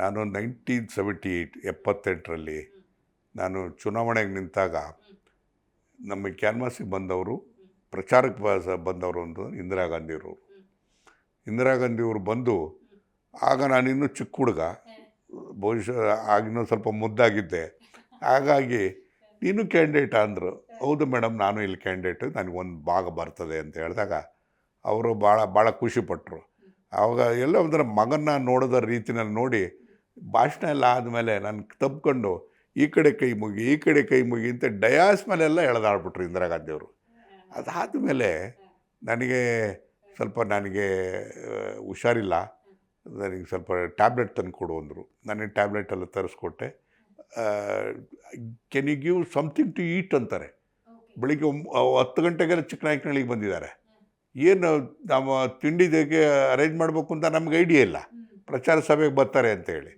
ನಾನು 1978 ನಾನು ಚುನಾವಣೆಗೆ ನಿಂತಾಗ ನಮ್ಮ ಕ್ಯಾನ್ವಾಸಿಗೆ ಬಂದವರು, ಪ್ರಚಾರಕ್ಕೆ ಬಂದವರು ಒಂದು ಇಂದಿರಾ ಗಾಂಧಿಯವರು. ಇಂದಿರಾ ಗಾಂಧಿಯವರು ಬಂದು, ಆಗ ನಾನಿನ್ನೂ ಚಿಕ್ಕ ಹುಡುಗ, ಬಹುಶಃ ಆಗಿನ್ನೂ ಸ್ವಲ್ಪ ಮುದ್ದಾಗಿದ್ದೆ. ಹಾಗಾಗಿ ನೀನು ಕ್ಯಾಂಡಿಡೇಟಾ ಅಂದರು. ಹೌದು ಮೇಡಮ್, ನಾನು ಇಲ್ಲಿ ಕ್ಯಾಂಡಿಡೇಟು, ನನಗೊಂದು ಭಾಗ ಬರ್ತದೆ ಅಂತ ಹೇಳಿದಾಗ ಅವರು ಭಾಳ ಖುಷಿಪಟ್ಟರು. ಆವಾಗ ಎಲ್ಲ ಒಂಥರ ಮಗನ್ನ ನೋಡೋದ ರೀತಿನಲ್ಲಿ ನೋಡಿ ಭಾಷಣ ಎಲ್ಲ ಆದಮೇಲೆ ನಾನು ತಬ್ಕೊಂಡು ಈ ಕಡೆ ಕೈ ಮುಗಿ ಈ ಕಡೆ ಕೈ ಮುಗಿ ಅಂತ ಡಯಾಸ್ ಮೇಲೆಲ್ಲ ಎಳೆದಾಡ್ಬಿಟ್ರು ಇಂದಿರಾ ಗಾಂಧಿಯವರು. ಅದಾದಮೇಲೆ ನನಗೆ ಹುಷಾರಿಲ್ಲ, ನನಗೆ ಸ್ವಲ್ಪ ಟ್ಯಾಬ್ಲೆಟ್ ತಂದು ಕೊಡು ಅಂದರು. ನನಗೆ ಟ್ಯಾಬ್ಲೆಟ್ ಎಲ್ಲ ತರಿಸ್ಕೊಟ್ಟೆ. Can you give something to eat ಅಂತಾರೆ. ಬೆಳಿಗ್ಗೆ 10 ಗಂಟೆಗೆಲ್ಲ ಚಿಕ್ಕನಾಯಕನಹಳ್ಳಿಗೆ ಬಂದಿದ್ದಾರೆ. ಏನು ನಾವು ತಿಂಡಿಗೆ ಅರೇಂಜ್ ಮಾಡಬೇಕು ಅಂತ ನಮ್ಗೆ ಐಡಿಯಾ ಇಲ್ಲ, ಪ್ರಚಾರ ಸಭೆಗೆ ಬರ್ತಾರೆ ಅಂತೇಳಿ.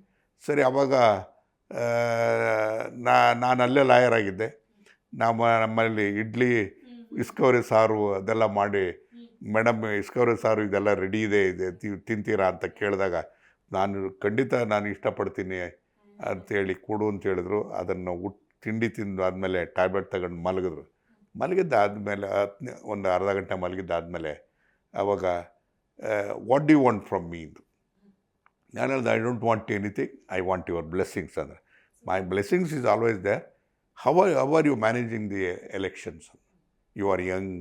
ಸರಿ, ಆವಾಗ ನಾನು ಅಲ್ಲೇ ಲಾಯರ್ ಆಗಿದ್ದೆ. ನಮ್ಮಲ್ಲಿ ಇಡ್ಲಿ, ಇಸ್ಕವರಿ ಸಾರು ಅದೆಲ್ಲ ಮಾಡಿ, ಮೇಡಮ್ ಇಸ್ಕವರಿ ಸಾರು ಇದೆಲ್ಲ ರೆಡಿ ಇದೆ ತಿಂತೀರಾ ಅಂತ ಕೇಳಿದಾಗ, ಖಂಡಿತ ನಾನು ಇಷ್ಟಪಡ್ತೀನಿ ಅಂತೇಳಿ ಕೊಡು ಅಂತ ಹೇಳಿದ್ರು. ಅದನ್ನು ತಿಂಡಿ ತಿಂದು ಆದಮೇಲೆ ಟ್ಯಾಬ್ಲೆಟ್ ತಗೊಂಡು ಮಲಗಿದ್ದಾದಮೇಲೆ ಒಂದು ಅರ್ಧ ಗಂಟೆ ಮಲಗಿದ್ದಾದಮೇಲೆ ಆವಾಗ what do you want from me ಅಂದರು. ನಾನು ಹೇಳಿದೆ, I don't want anything, I want your blessings ಅಂದರೆ. My blessings is always there. How are you managing the elections? You are young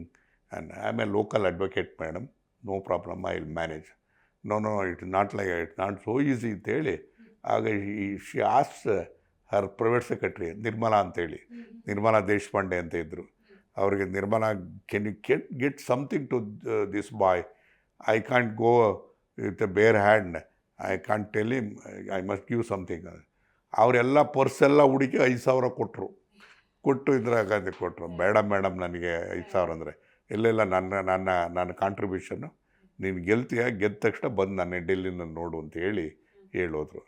and I am a local advocate madam, no problem, I will manage. No it not like it not so easy ಅಂತೇಳಿ. ಆಗ she has her private secretary Nirmala ಅಂತೇಳಿ, ನಿರ್ಮಲಾ ದೇಶಪಾಂಡೆ ಅಂತ ಇದ್ದರು. ಅವರಿಗೆ, Nirmala, can you get something to this boy? I can't go with a bare hand, I can't tell him, I must give something. ಅವರೆಲ್ಲ ಪರ್ಸೆಲ್ಲ ಹುಡುಕಿ 5,000 ಕೊಟ್ಟು ಇಂದಿರಾ ಗಾಂಧಿ ಕೊಟ್ಟರು. ಬೇಡ ಮೇಡಮ್, ನನಗೆ 5,000 ಅಂದರೆ, ಇಲ್ಲ ನನ್ನ ಕಾಂಟ್ರಿಬ್ಯೂಷನ್ನು, ನೀನು ಗೆಲ್ತೀಯ, ಗೆದ್ದ ತಕ್ಷಣ ಬಂದು ನನ್ನ ಡೆಲ್ಲಿನ ನೋಡು ಅಂತ ಹೇಳೋದ್ರು.